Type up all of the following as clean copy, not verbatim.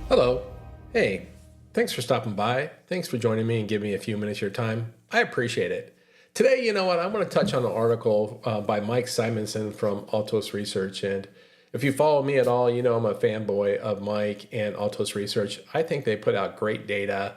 Hello. Hey, thanks for stopping by. Thanks for joining me and giving me a few minutes of your time. I appreciate it. Today, you know what, I want to touch on an article by Mike Simonsen from Altos Research. And if you follow me at all, you know I'm a fanboy of Mike and Altos Research. I think they put out great data.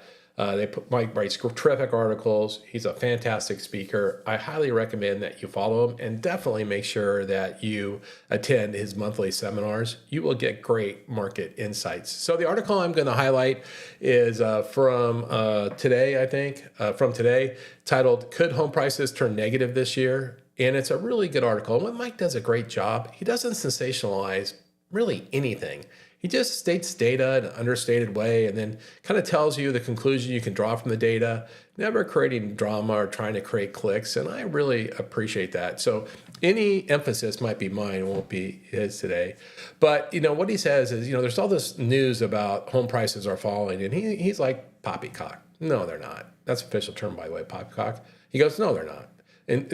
Mike writes terrific articles. He's a fantastic speaker. I highly recommend that you follow him and definitely make sure that you attend his monthly seminars. You will get great market insights. So the article I'm going to highlight is from today, I think, from today, titled "Could Home Prices Turn Negative This Year?" And it's a really good article. And Mike does a great job. He doesn't sensationalize really anything. He just states data in an understated way and then kind of tells you the conclusion you can draw from the data, never creating drama or trying to create clicks. And I really appreciate that. So any emphasis might be mine, won't be his today. But, you know, what he says is, you know, there's all this news about home prices are falling. And he's like, poppycock. No, they're not. That's an official term, by the way, poppycock. He goes, no, they're not. And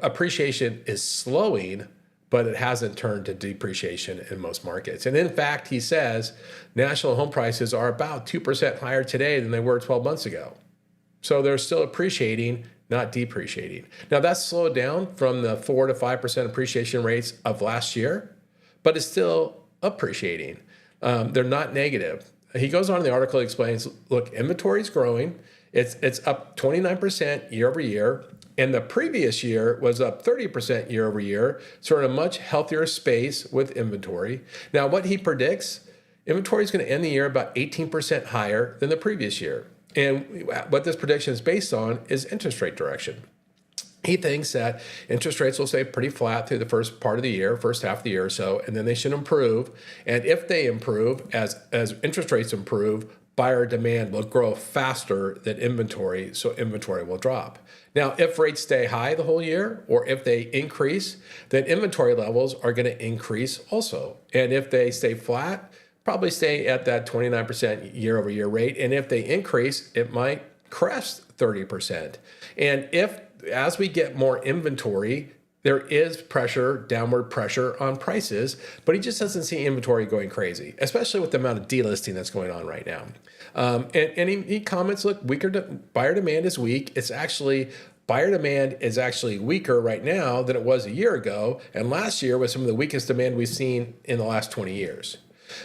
appreciation is slowing, but it hasn't turned to depreciation in most markets. And in fact, he says national home prices are about 2% higher today than they were 12 months ago. So they're still appreciating, not depreciating. Now that's slowed down from the 4 to 5% appreciation rates of last year, but it's still appreciating. They're not negative. He goes on in the article, explains, look, inventory is growing. It's up 29% year over year. And the previous year was up 30% year over year. So we're in a much healthier space with inventory. Now, what he predicts, inventory is going to end the year about 18% higher than the previous year. And what this prediction is based on is interest rate direction. He thinks that interest rates will stay pretty flat through the first part of the year, first half of the year or so, and then they should improve. And if they improve, as interest rates improve, buyer demand will grow faster than inventory, so inventory will drop. Now, if rates stay high the whole year, or if they increase, then inventory levels are going to increase also. And if they stay flat, probably stay at that 29% year over year rate. And if they increase, it might crest 30%. And if, as we get more inventory, there is downward pressure on prices, but he just doesn't see inventory going crazy, especially with the amount of delisting that's going on right now. And he comments, look, buyer demand is weak. Buyer demand is actually weaker right now than it was a year ago. And last year was some of the weakest demand we've seen in the last 20 years.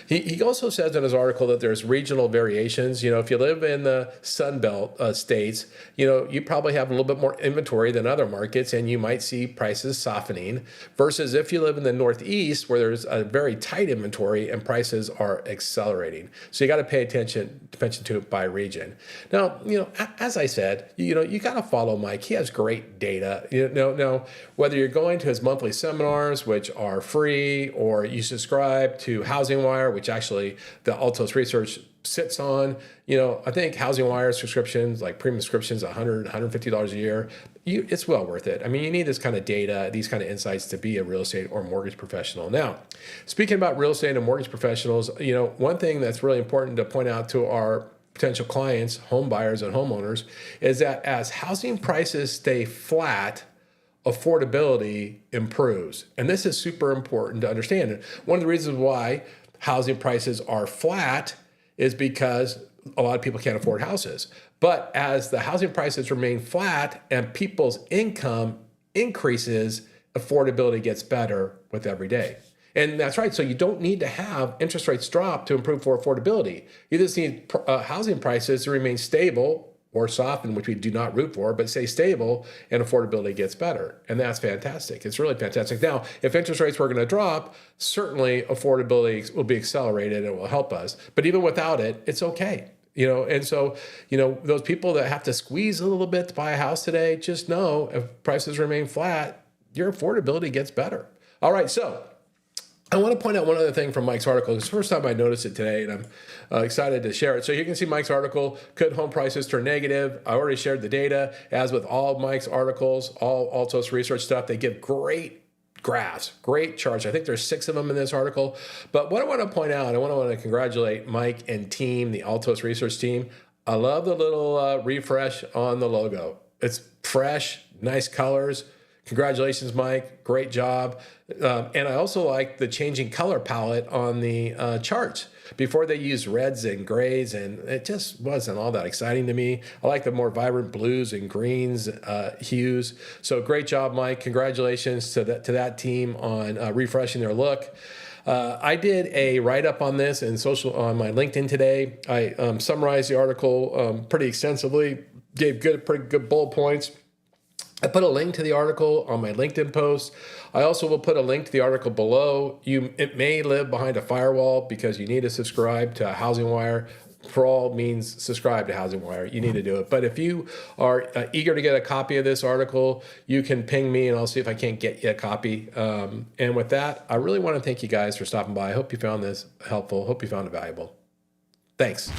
He also says in his article that there's regional variations. You know, if you live in the Sun Belt states, you know, you probably have a little bit more inventory than other markets, and you might see prices softening, versus if you live in the Northeast, where there's a very tight inventory and prices are accelerating. So you got to pay attention to it by region. Now, you know, as I said, you know, you got to follow Mike. He has great data. You know, now, whether you're going to his monthly seminars, which are free, or you subscribe to Housing Wire, which actually the Altos Research sits on, you know, I think Housing Wire subscriptions, like premium subscriptions, $100, $150 a year, it's well worth it. I mean, you need this kind of data, these kind of insights to be a real estate or mortgage professional. Now, speaking about real estate and mortgage professionals, you know, one thing that's really important to point out to our potential clients, home buyers and homeowners, is that as housing prices stay flat, affordability improves. And this is super important to understand. And one of the reasons why housing prices are flat is because a lot of people can't afford houses. But as the housing prices remain flat and people's income increases, affordability gets better with every day. And that's right. So you don't need to have interest rates drop to improve for affordability. You just need housing prices to remain stable or soften, which we do not root for, but stay stable, and affordability gets better. And that's fantastic. It's really fantastic. Now, if interest rates were going to drop, certainly affordability will be accelerated and it will help us. But even without it, it's okay. You know, and so, you know, those people that have to squeeze a little bit to buy a house today, just know if prices remain flat, your affordability gets better. All right, so I want to point out one other thing from Mike's article. It's the first time I noticed it today, and I'm excited to share it. So you can see Mike's article, Could Home Prices Turn Negative? I already shared the data. As with all of Mike's articles, all Altos Research stuff, they give great graphs, great charts. I think there's 6 of them in this article. But what I want to point out, I want to congratulate Mike and team, the Altos Research team. I love the little refresh on the logo. It's fresh, nice colors, Congratulations, Mike. Great job. And I also like the changing color palette on the charts. Before they used reds and grays, and it just wasn't all that exciting to me. I like the more vibrant blues and greens hues. So great job, Mike. Congratulations to that team on refreshing their look. I did a write-up on this on my LinkedIn today. I summarized the article pretty extensively, gave pretty good bullet points. I put a link to the article on my LinkedIn post. I also will put a link to the article below. It may live behind a firewall because you need to subscribe to Housing Wire. For all means, subscribe to Housing Wire. You need to do it. But if you are eager to get a copy of this article, you can ping me and I'll see if I can't get you a copy. And with that, I really want to thank you guys for stopping by. I hope you found this helpful. Hope you found it valuable. Thanks.